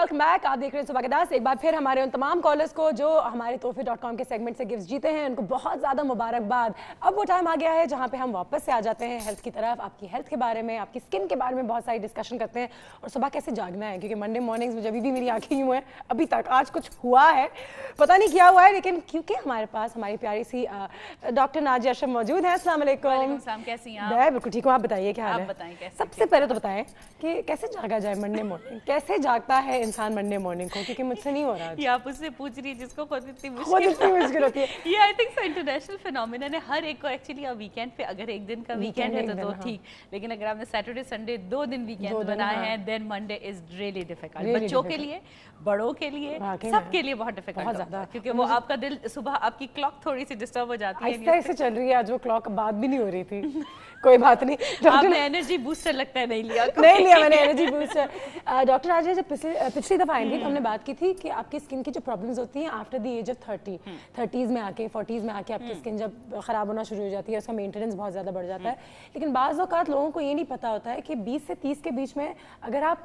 Welcome back. आप देख रहे हैं सुबह के 10। एक बार फिर हमारे उन तमाम कॉलर्स को जो हमारे तोहफे.com के सेगमेंट से गिफ्ट्स जीते हैं, उनको बहुत ज़्यादा मुबारकबाद। अब वो टाइम आ गया है जहाँ पे हम वापस से आ जाते हैं हेल्थ की तरफ। आपकी हेल्थ के बारे में, आपकी स्किन के बारे में बहुत सारी डिस्कशन करते हैं और सुबह कैसे जागना है, क्योंकि मंडे मॉर्निंग्स में जब भी मेरी आंखें यूँ हैं, अभी तक आज कुछ हुआ है, पता नहीं क्या हुआ है, लेकिन क्योंकि हमारे पास हमारी प्यारी सी डॉक्टर नाजिया अशरफ मौजूद है। अस्सलाम वालेकुम। कैसी हैं आप? मैं बिल्कुल ठीक हूँ, आप बताइए क्या हाल है? बताएं कैसे? सबसे पहले तो बताएं कि कैसे जागा जाए मंडे मॉर्निंग, कैसे जागता है इंसान मंडे मॉर्निंग को, क्योंकि मुझसे नहीं हो रहा। ये आप उससे पूछ रही है जिसको खुद इतनी मुश्किल होती है। ये आई थिंक इंटरनेशनल फिनोमिनन है। हर एक को एक्चुअली वीकेंड पे, अगर एक दिन का वीकेंड है तो ठीक, लेकिन अगर आपने सैटरडे संडे 2 दिन वीकेंड बनाए हैं, then Monday is really difficult. बच्चों के लिए, बड़ों के लिए, सबके लिए बहुत डिफिकल्ट होता है, क्योंकि वो आपका दिल सुबह आपकी क्लॉक थोड़ी सी डिस्टर्ब हो जाती है। ऐसे चल रही है आज, वो क्लॉक बात भी नहीं हो रही थी। कोई बात नहीं। आपने एनर्जी बूस्टर लगता है नहीं लिया? नहीं लिया मैंने एनर्जी बूस्टर। डॉक्टर आज जब पिछली दफा आई थी तो हमने बात की थी कि आपकी स्किन की जो प्रॉब्लम्स होती हैं after the age of 30s में आके 40s में आके आपकी स्किन जब खराब होना शुरू हो जाती है, उसका मेंटेनेंस बहुत ज़्यादा बढ़ जाता है। लेकिन बाज़ औक़ात लोगों को ये नहीं पता होता है कि 20 से 30 के बीच में अगर आप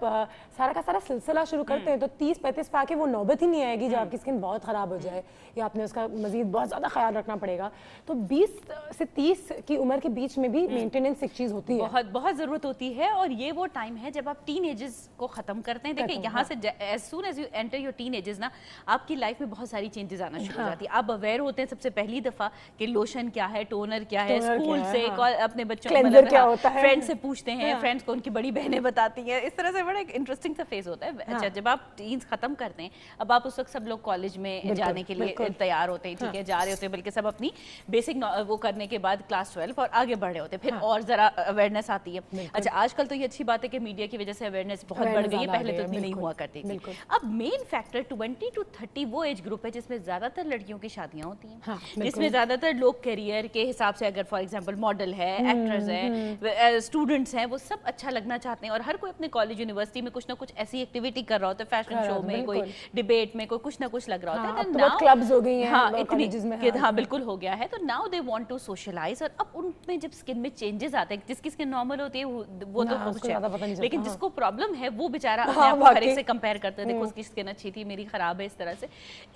सारा का सारा सिलसिला शुरू करते हैं तो 30-35 पे आके वो नौबत ही नहीं आएगी जब आपकी स्किन बहुत ख़राब हो जाए या आपने उसका मज़ीद बहुत ज़्यादा ख्याल रखना पड़ेगा। तो 20 से 30 की उम्र के बीच में भी मेंटेनेंस एक चीज़ होती है, बहुत बहुत ज़रूरत होती है। और ये वो टाइम है जब आप टीन एजेस को ख़त्म करते हैं। देखिए यहाँ से as soon as you enter your teen ages ना, आपकी लाइफ में बहुत सारी चेंजेस आना शुरू हो जाती है। आप अवेयर होते हैं सबसे पहली दफ़ा कि लोशन क्या है, टोनर क्या है, स्कूल से अपने बच्चों फ्रेंड से पूछते हैं, फ्रेंड्स को उनकी बड़ी बहनें बताती हैं। इस तरह से बड़ा एक इंटरेस्टिंग सा फेज होता है। अच्छा, जब आप टीन्स ख़त्म करते हैं, अब आप उस वक्त सब लोग कॉलेज में जाने के लिए तैयार होते हैं, ठीक है, जा रहे होते हैं, बल्कि सब अपनी बेसिक वो करने के बाद क्लास 12 और आगे बढ़ रहे होते हैं, फिर और ज़रा अवेयरनेस आती है। अच्छा, आजकल तो ये अच्छी बात है कि मीडिया की वजह से अवेयरनेस बहुत बढ़ गई है, पहले तो इतनी नहीं हुआ करती थी। अब मेन फैक्टर 20 to 30 वो एज ग्रुप है जिसमें ज्यादातर लड़कियों की शादियां होती हैं, जिसमें ज्यादातर लोग करियर के हिसाब से, अगर फॉर एग्जांपल मॉडल है, एक्टर्स हैं, स्टूडेंट्स हैं, वो सब अच्छा लगना चाहते हैं और हर कोई अपने कॉलेज यूनिवर्सिटी में कुछ ना कुछ ऐसी एक्टिविटी कर रहा होता है, फैशन शो में, कोई डिबेट में, कोई कुछ ना कुछ लग रहा होता है। नाउ क्लब्स हो गई हैं, हाँ, इतनी हाँ बिल्कुल हो गया है। तो now they want to socialise, और अब उनमें जब स्किन में चेंजेस आते हैं, जिसकी स्किन नॉर्मल होती है वो तो खुश है, लेकिन जिसको प्रॉब्लम है वो बेचारा अपने आप को हर एक से कंपेयर करते हैं, देखो उसकी स्किन अच्छी थी, मेरी खराब है, इस तरह से।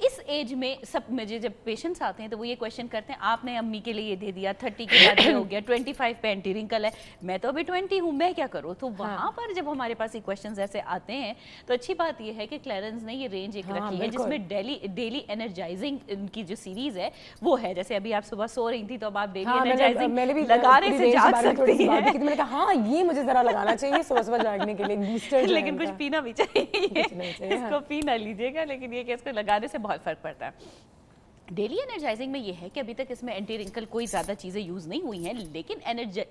इस एज में सब मुझे जब पेशेंट्स आते हैं तो वो ये क्वेश्चन करते हैं, आपने अम्मी के लिए ये दे दिया, 30 के बाद ये हो गया, 25 पे एंटी रिंकल है, मैं तो अभी 20 हूँ, मैं क्या करूँ? तो वहाँ पर जब हमारे पास ये क्वेश्चंस ऐसे आते हैं तो अच्छी बात ये है कि क्लेरेंस ने ये रेंज एक रखी है जिसमें डेली एनर्जाइजिंग इनकी जो सीरीज है वो है। जैसे अभी आप सुबह सो रही थी तो अब आप डेली एनर्जाइजिंग लगाने से जाग सकती हैं। मैंने कहा हाँ, ये मुझे जरा लगाना चाहिए सुबह जागने के लिए, बूस्टर। लेकिन कुछ पीना भी चाहिए, इसको पी ना लीजिएगा, लेकिन ये कि इसको लगाने से बहुत फर्क पड़ता है। डेली एनर्जाइजिंग में ये है कि अभी तक इसमें एंटी रिंकल कोई ज़्यादा चीज़ें यूज़ नहीं हुई हैं, लेकिन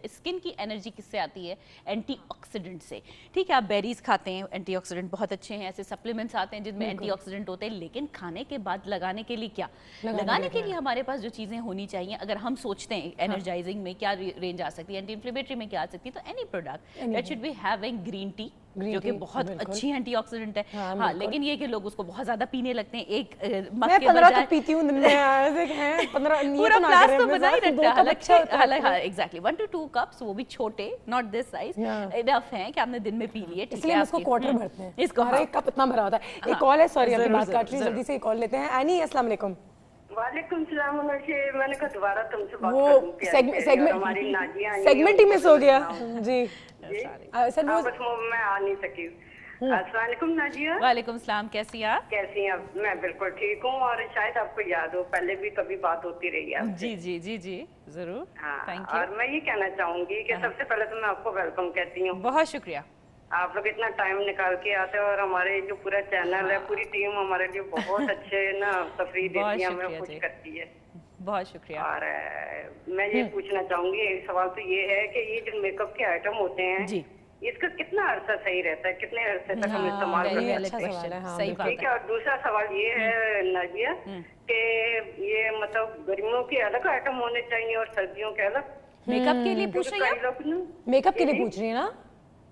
स्किन की एनर्जी किससे आती है? एंटीऑक्सीडेंट से। ठीक है, आप बेरीज खाते हैं, एंटीऑक्सीडेंट बहुत अच्छे हैं, ऐसे सप्लीमेंट्स आते हैं जिनमें एंटीऑक्सीडेंट होते हैं, लेकिन खाने के बाद लगाने के लिए क्या? लगाने के लिए हमारे पास जो चीज़ें होनी चाहिए, अगर हम सोचते हैं एनर्जाइजिंग में क्या रेंज आ सकती है, एंटी इन्फ्लेमेटरी में क्या आ सकती है, तो any product that should be having green tea, जो कि बहुत अच्छी एंटीऑक्सीडेंट है। हाँ, लेकिन ये कि लोग उसको बहुत ज्यादा पीने लगते हैं, एक मग के बजाय 15 तो पीती हूं दिन में, ऐसे हैं 15 पूरा ग्लास तो बना ही रखता है। हालांकि हाँ एग्जैक्टली 1 to 2 कप्स, वो भी छोटे, नॉट दिस साइज, इनफ है कि आपने दिन में पी लिए। इसलिए हम इसको क्वार्टर भरते हैं, इसको हर एक कप इतना भरा होता है। एक कॉल है, सॉरी आपकी बात काट रही, जल्दी से कॉल लेते हैं। एनी, अस्सलाम वालेकुम। वालेकुम सलाम। मैंने कहा दोबारा तुमसे बात वो सेगमेंट ही मिस हो गया जी। सर मैं आ नहीं सकी। अस्सलाम वालेकुम नाजिया। वालेकुम सलाम, कैसी आप? कैसी हैं? मैं बिल्कुल ठीक हूँ, और शायद आपको याद हो पहले भी कभी बात होती रही है। जी जी जी जी जरूर। हाँ, थैंक यू। और मैं ये कहना चाहूंगी कि सबसे पहले तो मैं आपको वेलकम कहती हूँ। बहुत शुक्रिया, आप लोग इतना टाइम निकाल के आते हैं, और हमारे जो पूरा चैनल है, पूरी टीम हमारे लिए बहुत अच्छे ना तफरीह देती है, हमें खुश करती है। बहुत शुक्रिया। और मैं ये पूछना चाहूंगी, एक सवाल तो ये है कि ये जो मेकअप के आइटम होते हैं जी, इसका कितना अरसा सही रहता है, कितने अरसे तक हम इस्तेमाल कर सकते हैं? सही बात है। ठीक है। और दूसरा सवाल ये है नाजिया कि ये मतलब गर्मियों के अलग आइटम होने चाहिए और सर्दियों के अलग? मेकअप के लिए पूछ रही हैं? मेकअप के लिए पूछ रही है ना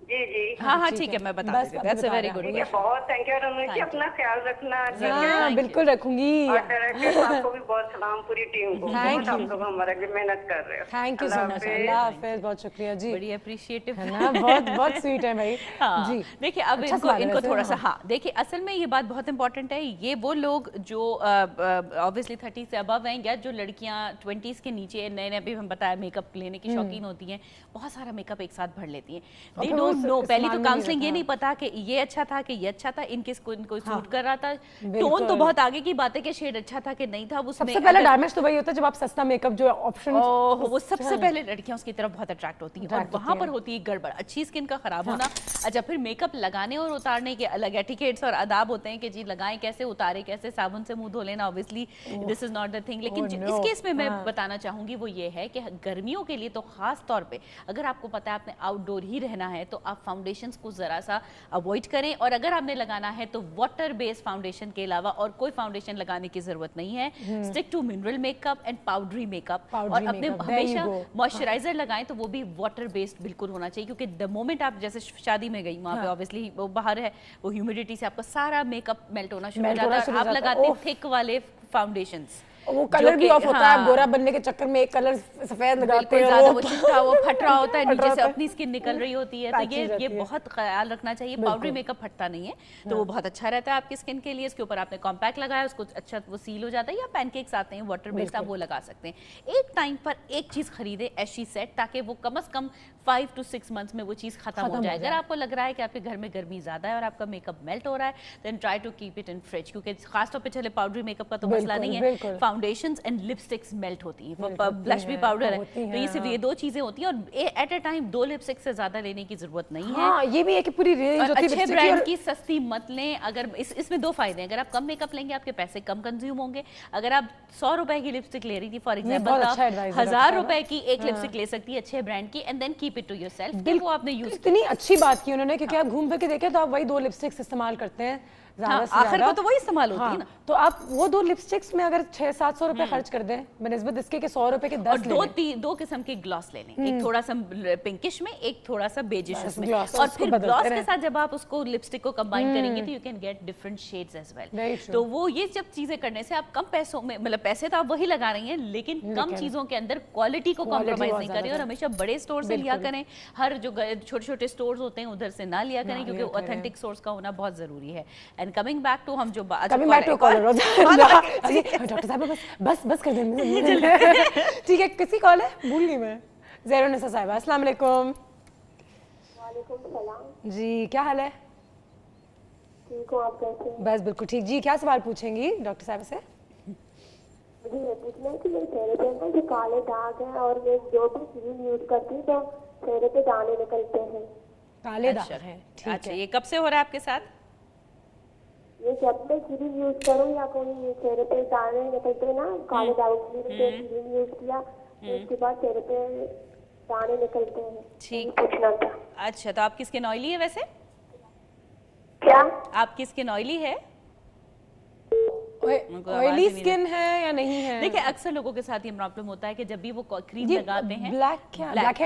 जी जी हाँ ठीक है, मैं बता देती हूँ। That's a very good. ठीक है, बहुत थैंक यू रमन जी, अपना ख्याल रखना। हाँ बिल्कुल रखूंगी। और डायरेक्टर साहब को भी बहुत सलाम, पूरी टीम को। बहुत आप लोग हमारे लिए मेहनत कर रहे हो। Thank you so much. Allah हाफिज, बहुत शुक्रिया जी। बड़ी अप्रिशिएटिव है ना, बहुत बहुत स्वीट है भाई। हाँ, जी देखिए अब अच्छा सवाल है इनको वैसे, थोड़ा सा, हाँ। हाँ देखिए असल में ये बात बहुत इंपॉर्टेंट है। ये वो लोग जो ऑब्वियसली 30 से अबव हैं, या जो लड़कियां 20s के नीचे नए नए, अभी हम बताया मेकअप लेने की शौकीन होती हैं, बहुत सारा मेकअप एक साथ भर लेती हैं। दे डोंट नो, पहली तो काउंसलिंग ये नहीं पता कि ये अच्छा था कि ये अच्छा था, इनके इनको सूट कर रहा था। टोन तो बहुत आगे की बात है कि शेड अच्छा था कि नहीं था। उसमें सबसे पहले डैमेज तो वही होता है जब आप सस्ता मेकअप जो ऑप्शन, वो सबसे पहले लड़कियां उसकी तरफ बहुत अट्रैक्ट होती हैं, और वहां पर होती है गड़बड़, अच्छी स्किन का खराब होना। अच्छा, फिर मेकअप लगाने और उतारने के अलग एटिकेट्स और आदाब होते हैं कि जी लगाएं कैसे, उतारे कैसे, साबुन से मुंह धो लेना, obviously this is not the thing. लेकिन इस केस में मैं बताना चाहूंगी वो ये है कि गर्मियों के लिए तो खास तौर पे अगर आपको पता है आपने आउटडोर ही रहना है तो आप फाउंडेशंस को जरा सा अवॉइड करें, और अगर आपने लगाना है तो वाटर बेस्ड फाउंडेशन के अलावा और कोई फाउंडेशन लगाने की जरूरत नहीं है। Stick to mineral makeup and powdery makeup, और अपने हमेशा मॉइस्चराइजर लगाएं तो वो भी वाटर बेस्ड बिल्कुल होना चाहिए, क्योंकि द मोमेंट आप जैसे शादी में गई वहां पे ऑब्वियसली वो बाहर है, वो ह्यूमिडिटी से आपका सारा मेकअप मेल्ट होना शुरू हो जाता है, और आप लगाते थिक वाले फाउंडेशंस, वो कलर भी ऑफ होता है। गोरा बनने के चक्कर में एक कलर सफेद लगाते हैं, ज्यादा वो चिपका, वो फट रहा होता है, नीचे से अपनी स्किन निकल रही होती है। तो ये बहुत ख्याल रखना चाहिए। पाउडरी मेकअप फटता नहीं है, तो वो बहुत अच्छा रहता है आपकी स्किन के लिए। इसके ऊपर आपने कॉम्पैक्ट लगाया, उसको अच्छा वो सील हो जाता है, या पैनकेक्स आते हैं वाटर बेस्ड, आप वो लगा सकते हैं। एक टाइम पर एक चीज खरीदे एशी सेट, ताकि वो कम से कम 5 to 6 months में वो चीज खत्म हो जाए। अगर आपको लग रहा है कि आपके घर में गर्मी ज्यादा है और आपका मेकअप मेल्ट हो रहा है, then try to keep it in fridge, क्योंकि खासतौर पे चले पाउडरी मेकअप का तो मसला नहीं है, फाउंडेशंस एंड लिपस्टिक्स मेल्ट होती हैं, ब्लश भी पाउडर है, तो ये सिर्फ ये दो चीजें होती हैं, और एट अ टाइम 2 लिपस्टिक से ज्यादा लेने की जरूरत नहीं है। हाँ, ये भी है कि पूरी रेंज होती है। अच्छे ब्रांड की सस्ती मत लें। अगर इसमें दो फायदे हैं, अगर आप कम मेकअप लेंगे आपके पैसे कम कंज्यूम होंगे। अगर आप 100 रुपए की लिपस्टिक ले रही थी फॉर एग्जाम्पल, 1000 रुपए की एक लिपस्टिक ले सकती है अच्छे ब्रांड की, and then keep it to yourself. वो आपने यूज, इतनी अच्छी बात की उन्होंने, क्योंकि आप घूम फिर के देखें तो आप वही 2 लिपस्टिक्स इस्तेमाल करते हैं आखिर को तो वही इस्तेमाल होती है ना। तो आप वो 2 लिपस्टिक्स में अगर 600-700 रुपए खर्च कर दें बनस्बत इसके कि 100 रुपए के 10 दो किस्म के ग्लॉस ले लें, एक थोड़ा सा पिंकिश में, एक थोड़ा सा बेजिश में, और फिर ग्लॉस के साथ जब आप उसको लिपस्टिक को कंबाइन करेंगे तो you can get different shades as well. तो वो ये जब चीजें करने से आप कम पैसों में, मतलब पैसे तो आप वही लगा रही हैं, लेकिन कम चीजों के अंदर क्वालिटी को कॉम्प्रोमाइज नहीं करें, और हमेशा बड़े स्टोर से लिया करें। हर जो छोटे छोटे स्टोर्स होते हैं उधर से ना लिया करें, क्योंकि ऑथेंटिक सोर्स का होना बहुत जरूरी है। एंड कमिंग बैक टू जो डॉक्टर साहब बस कर देंगे। ठीक है, किसी कॉल है, भूल गई मैं। ज़ेरोनिसा साहिबा, अस्सलाम वालेकुम। वालेकुम सलाम जी, क्या हाल है? ठीक हो, आप कैसे हैं? बस बिल्कुल ठीक जी। क्या सवाल पूछेंगी डॉक्टर साहब से? मुझे ये पूछना है कि मेरे चेहरे पे ना जो काले दाग हैं, और मैं जो भी क्रीम यूज करती हूँ तो चेहरे पे दाने निकलते हैं। काले दाग हैं, ठीक है। ये कब से हो रहा है आपके साथ? ये जब मैं क्रीम यूज करूँ या कोई चेहरे पे दाने निकलते हैं ना, काले दाग, क्रीम यूज किया तो उसके बाद चेहरे पे दाने निकलते हैं। ठीक, पूछना था। अच्छा, तो आपकी स्किन ऑयली है वैसे? क्या आपकी स्किन ऑयली है? ऑयली स्किन है या नहीं है? देखिए अक्सर लोगों के साथ ये प्रॉब्लम होता है कि जब भी वो क्रीम लगाते हैं, ब्लैक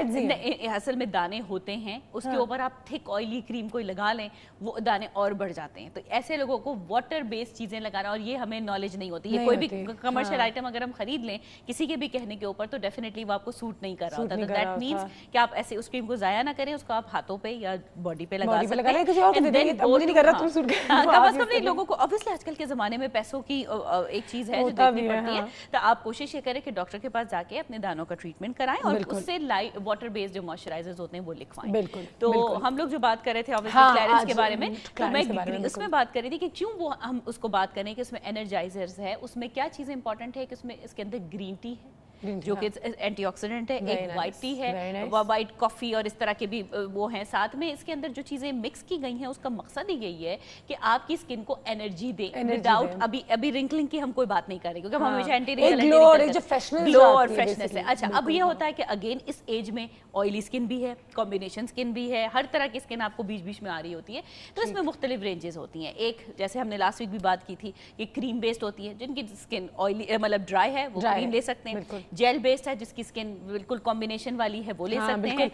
असल में दाने होते हैं, उसके ऊपर आप थिक ऑयली क्रीम कोई लगा लें, वो दाने और बढ़ जाते हैं। तो ऐसे लोगों को वाटर बेस्ड चीजें लगाना, और ये हमें नॉलेज नहीं होती है। कोई भी कमर्शियल आइटम अगर हम खरीद लें किसी के भी कहने के ऊपर, तो डेफिनेटली वो आपको सूट नहीं कर रहा होता। तो दैट मींस कि आप ऐसे उस क्रीम को जाया ना करें, उसको आप हाथों पे या बॉडी पे लगा सकते हैं। लोगों को ऑब्वियसली आजकल के जमाने में पैसों की एक चीज है जो देखनी पड़ती है, तो आप कोशिश ये करें कि डॉक्टर के पास जाके अपने दानों का ट्रीटमेंट कराएं, और उससे लाइट वाटर बेस्ड जो मॉइस्चराइजर्स होते हैं वो लिखवाएं। तो हम लोग जो बात कर रहे थे ऑब्वियसली क्लैरेंस के बारे में, तो मैं उसमें बात कर रही थी कि क्यों वो हम उसको बात करें कि उसमें एनर्जाइजर्स है, उसमें क्या चीजें इंपॉर्टेंट है कि उसमें इसके अंदर ग्रीन टी है जो कि एंटीऑक्सीडेंट है, एक वाइट टी है, वाइट कॉफी और इस तरह के भी वो हैं। साथ में इसके अंदर जो चीजें मिक्स की गई हैं उसका मकसद ही यही है कि आपकी स्किन को एनर्जी दे, विदाउट अभी रिंकलिंग की हम कोई बात नहीं कर रहे, क्योंकि हम हमेशा एंटी रिंकल ग्लो और फ्रेशनेस है। अच्छा, अब ये होता है कि अगेन इस एज में ऑयली स्किन भी है, कॉम्बिनेशन स्किन भी है, हर तरह की स्किन आपको बीच बीच में आ रही होती है, तो इसमें मुख्तलिफ रेंजेस होती हैं। एक जैसे हमने लास्ट वीक भी बात की थी कि क्रीम बेस्ड होती है, जिनकी स्किन ऑयली मतलब ड्राई है वो क्रीम ले सकते हैं, जेल बेस्ड है जिसकी स्किन बिल्कुल कॉम्बिनेशन वाली है वो ले सकते हैं।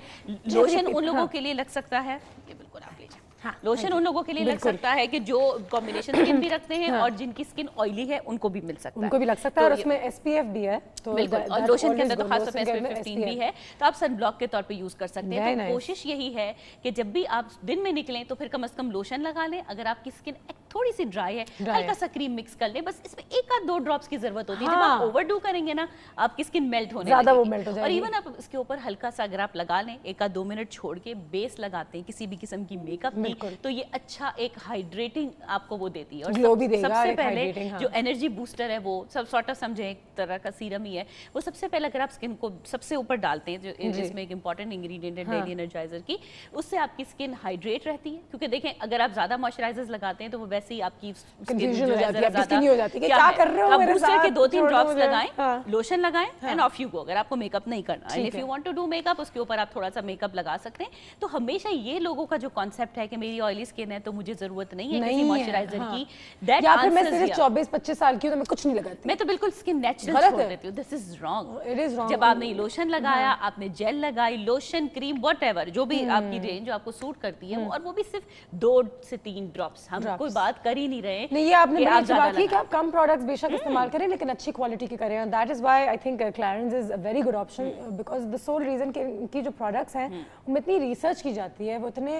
लोशन उन लोगों के लिए लग सकता है, ये बिल्कुल आप ले जाए। लोशन उन लोगों के लिए लग सकता है कि जो कॉम्बिनेशन स्किन भी रखते हैं और जिनकी स्किन ऑयली है उनको भी मिल सकता है, उनको भी लग सकता है। और उसमें SPF भी है, तो बिल्कुल, और लोशन के अंदर तो खास तौर पे SPF 15 भी है, तो आप सनब्लॉक के तौर पे यूज कर सकते हैं। तो कोशिश यही है कि जब भी आप दिन में निकलें तो फिर कम से कम लोशन लगा लें। अगर आपकी स्किन थोड़ी सी ड्राई है, हल्का सा क्रीम मिक्स कर लें, बस इसमें 1 या 2 ड्रॉप्स की जरूरत होती है। जब आप ओवरडू करेंगे ना आपकी स्किन मेल्ट होने ज्यादा वो मेल्ट हो जाएगी। और इवन आप इसके ऊपर हल्का सा अगर आप लगा लें, 1 या 2 मिनट छोड़ के बेस लगाते हैं किसी भी किस्म की मेकअप में, तो ये अच्छा एक हाइड्रेटिंग आपको वो देती है। और ग्लो भी देगा, सबसे एक पहले हाइड्रेटिंग, जो एनर्जी बूस्टर है वो सब सॉर्ट ऑफ समझे एक तरह का सीरम ही है, वो सबसे पहले अगर आप स्किन को सबसे ऊपर डालते हैं, जो इसमें एक इंपॉर्टेंट इंग्रेडिएंट है डेली एनर्जाइजर की, उससे आपकी स्किन हाइड्रेट रहती है। क्योंकि देखें अगर आप ज्यादा मॉइस्चराइजर्स लगाते हैं तो वो वैसे ही आपकी कंफ्यूजन हो जाती है, स्किन हो जाती है कि क्या कर रहे हो मेरे साथ। बूस्टर के 2-3 ड्रॉप्स लगाएं, लोशन लगाएं एंड ऑफ यू गो। अगर आपको मेकअप नहीं करना, and if you want to do makeup, उसके ऊपर आप थोड़ा सा मेकअप लगा सकते हैं। तो हमेशा ये लोगों का जो कॉन्सेप्ट है कि मेरी ऑयली स्किन है तो मुझे जरूरत नहीं है किसी मॉइस्चराइजर की, दैट या फिर मैं सिर्फ 24-25 साल की हूं तो मैं कुछ नहीं लगाती, मैं तो बिल्कुल स्किन नेचुरल छोड़ देती हूं। This is wrong, it is wrong. जब आपने लोशन लगाया, आपने जेल लगाई, लोशन, क्रीम, व्हाटएवर जो भी आपकी रेंज जो आपको सूट करती है, और वो भी सिर्फ 2 से 3 ड्रॉप्स, हम कोई बात कर ही नहीं रहे। नहीं, ये आपने बड़ी अच्छी बात की कि आप कम प्रोडक्ट्स बेशक इस्तेमाल करें लेकिन अच्छी क्वालिटी के करें। And that is why I think Clarins is a very good option, because the sole reason कि इनकी जो प्रोडक्ट्स हैं उनमें इतनी रिसर्च की जाती है, वो इतने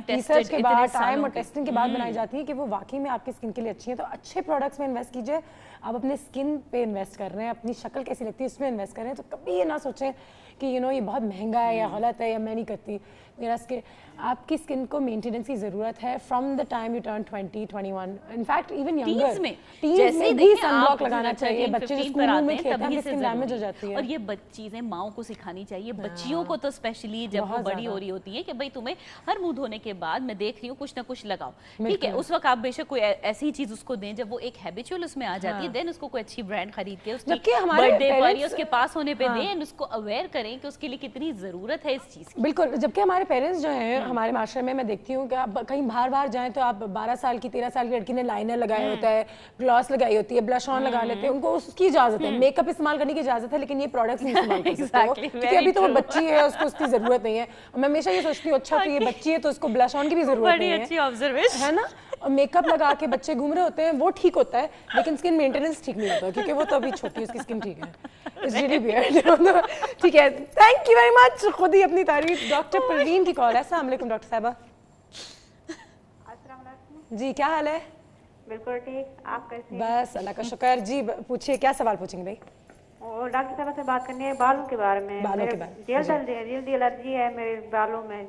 रिसर्च के बाद, टाइम और टेस्टिंग के बाद बनाई जाती है कि वो वाकई में आपकी स्किन के लिए अच्छी है। तो अच्छे प्रोडक्ट्स में इन्वेस्ट कीजिए। आप अपने स्किन पे इन्वेस्ट कर रहे हैं, अपनी शक्ल कैसी लगती है उसमें इन्वेस्ट करें। तो कभी ये ना सोचें कि ये बहुत महंगा है या गलत है या मैं नहीं करती। मेरा स्किन, आपकी स्किन को मेंटेनेंस की जरूरत है from the time U turn 20-21, in fact even younger teens में भी सनब्लॉक लगाना चाहिए। बच्चे जो स्कूल में खेलते हैं स्किन डैमेज हो जाती है, और ये चीजें माओ को सिखानी चाहिए, बच्चियों को तो स्पेशली जब वो बड़ी हो रही होती है कि भाई तुम्हें हर मुंह धोने के बाद मैं देख रही हूँ कुछ ना कुछ लगाओ, ठीक है। उस वक्त आप बेशक कोई ऐसी चीज उसको दें जब वो एक हैबिचुअल उसमें आ जाती है, देन उसको कोई अच्छी ब्रांड खरीद के उसकी बर्थडे पार्टी उसके पास होने पे दें, उसको अवेयर करें कि उसके लिए कितनी जरूरत है इस चीज की। बिल्कुल, जबकि हमारे पेरेंट्स जो हैं हमारे माशरे में, मैं देखती हूँ कि आप कहीं बाहर जाएं तो आप 12 साल की 13 साल की लड़की ने लाइनर लगाया होता है, ग्लॉस लगाई होती है, ब्लश ऑन लगा लेते हैं, उनको उसकी इजाजत है, मेकअप इस्तेमाल करने की इजाजत है, लेकिन ये प्रोडक्ट्स नहीं इस्तेमाल कर सकते हो क्योंकि अभी तो वो बच्ची है, उसको उसकी जरूरत नहीं है। और मैं हमेशा ये सोचती हूँ अच्छा तो ये बच्ची है तो उसको ब्लश ऑन की भी जरूरत नहीं है, अच्छी ऑब्जर्वेशन है ना। और मेकअप लगा के बच्चे घूम रहे होते हैं, वो ठीक होता है, लेकिन स्किन मेंटेनेंस ठीक नहीं होता क्योंकि वो तो अभी छोटी है, उसकी स्किन ठीक है। It's really weird. ठीक है, थैंक यू वेरी मच। खुद ही अपनी तारीफ। डॉक्टर परवीन की कॉल है। अस्सलाम वालेकुम डॉक्टर साहबा। जी क्या हाल है? बिल्कुल ठीक, आप कैसे हैं? बस अल्लाह का शुक्र। जी पूछिए, क्या सवाल पूछेंगे भाई? और डॉक्टर साहब से बात करनी है बालों के बारे में। बालों के बारे में जल्दी एलर्जी है मेरे बालों में।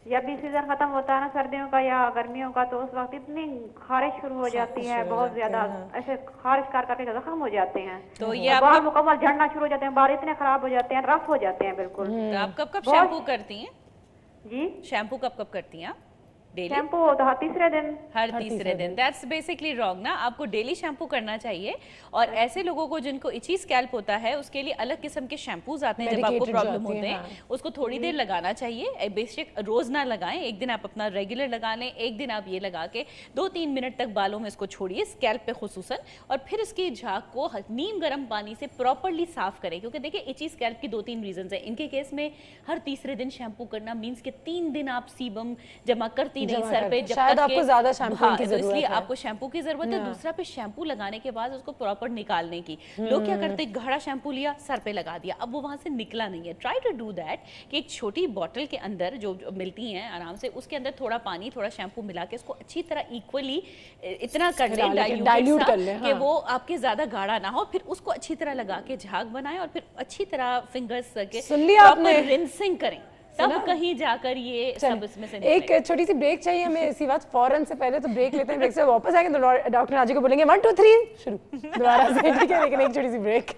जब भी सीजन खत्म होता है ना सर्दियों का या गर्मियों का, तो उस वक्त इतनी खारिश शुरू हो जाती है, बहुत ज्यादा ऐसे खारिश करके जख्म हो जाते हैं, तो ये बाल मुकम्मल झड़ना शुरू हो जाते हैं, बाल इतने खराब हो जाते हैं, रफ हो जाते हैं बिल्कुल। तो आप कब कब शैम्पू करती हैं? जी शैम्पू कब कब करती हैं आप? शैम्पू तीसरे दिन, हर तीसरे दिन। दैट्स बेसिकली रॉन्ग ना, आपको डेली शैम्पू करना चाहिए। और ऐसे लोगों को जिनको इची स्कैल्प होता है उसके लिए अलग किस्म के शैम्पूज आते हैं जब आपको प्रॉब्लम होते हैं, उसको थोड़ी देर लगाना चाहिए। बेसिक रोज ना लगाएं, एक दिन आप अपना रेगुलर लगा लें, एक दिन आप ये लगा के 2-3 मिनट तक बालों में इसको छोड़िए, स्कैल्प पे खुसूसन, और फिर इसकी झाग को नीम गर्म पानी से प्रॉपरली साफ करें। क्योंकि देखिए इची स्कैल्प की 2-3 रीजन है। इनके केस में हर तीसरे दिन शैम्पू करना मीन्स के 3 दिन आप सीबम जमा करती नहीं सर पे, जब शायद आपको ज्यादा शैम्पू की जरूरत है, इसलिए आपको शैम्पू की जरूरत है। दूसरा पे शैम्पू लगाने के बाद उसको प्रॉपर निकालने की। लोग क्या करते, गाढ़ा शैम्पू लिया सर पे लगा दिया, अब वो वहां से निकला नहीं है। ट्राई टू डू दैट कि एक छोटी बॉटल के अंदर जो मिलती हैं आराम से, उसके अंदर थोड़ा पानी थोड़ा शैम्पू मिला के उसको अच्छी तरह इक्वली इतना कर ले, डाइल्यूट कर ले कि वो आपके ज्यादा गाढ़ा ना हो, फिर उसको अच्छी तरह लगा के झाग बनाएं और फिर अच्छी तरह फिंगर्स के प्रॉपर रिंसिंग करें, तब कहीं जाकर ये सब इसमें से एक छोटी सी ब्रेक चाहिए हमें इसी बात फौरन से पहले, तो ब्रेक लेते हैं, ब्रेक से वापस आएंगे तो डॉक्टर नाजी को बोलेंगे 1 2 3 शुरू दोबारा से, ठीक है, लेकिन एक छोटी सी ब्रेक।